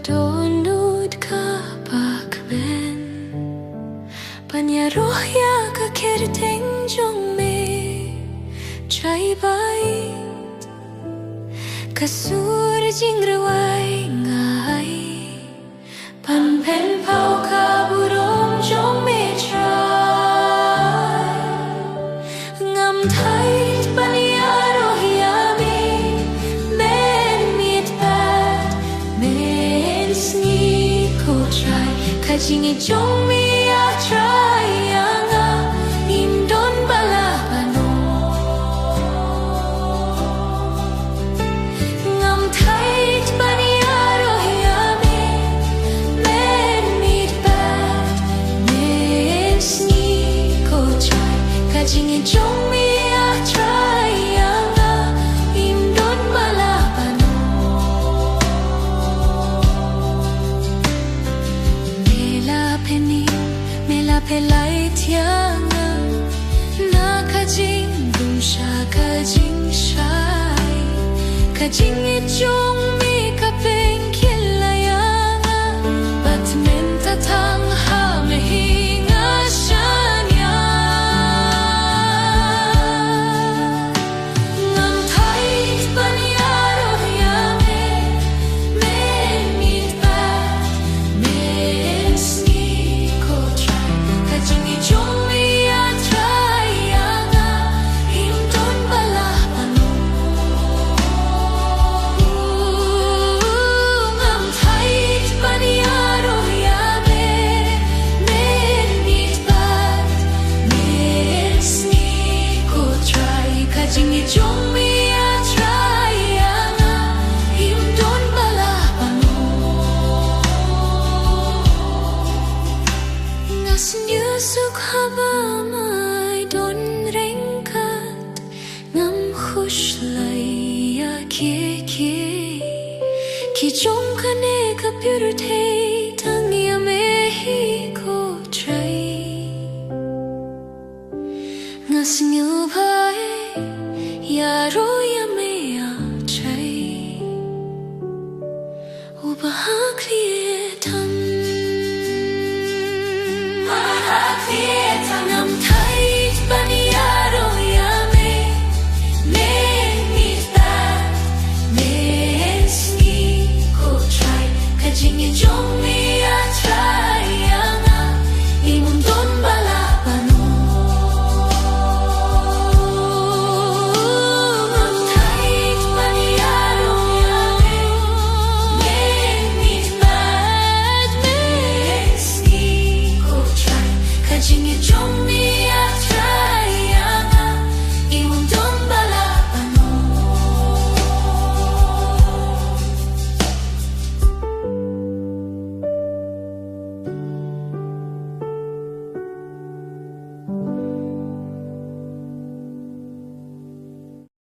Padunod ka bakben Panyarohya ka kirteng jong me Chai bai Kasur jing rawai ngai Pan pen pau ka burom jong me chai Ngam thai panyarohya me Men mit pat Men sni ko chai Kajing e jong me a chai Anga im don bala pano Ngam thai panyarohya me Men mit pat Men sni ko chai Kajing e jong me a chai Anga im don bala pano Mela pelai tianga Na kajing dumsha kajing shai Kajing e jong mi kapeng kilayanga Bat menta tang ha mehinga shanya Ngam thai panyarohya me Men mit pat Men sni ko chai Kajing e jong mi a chai Anga im don bala pano Ngam thai panyarohya me Men mit pat Men sni ko chai Kajing e jong mi a chai Anga im don bala pano Ngas nyusuk haba mai don rengkat Ngam khush laya kie Ki jong kane ka pure the Tang ya me hi ko chai Ngas nyu bhai Yaro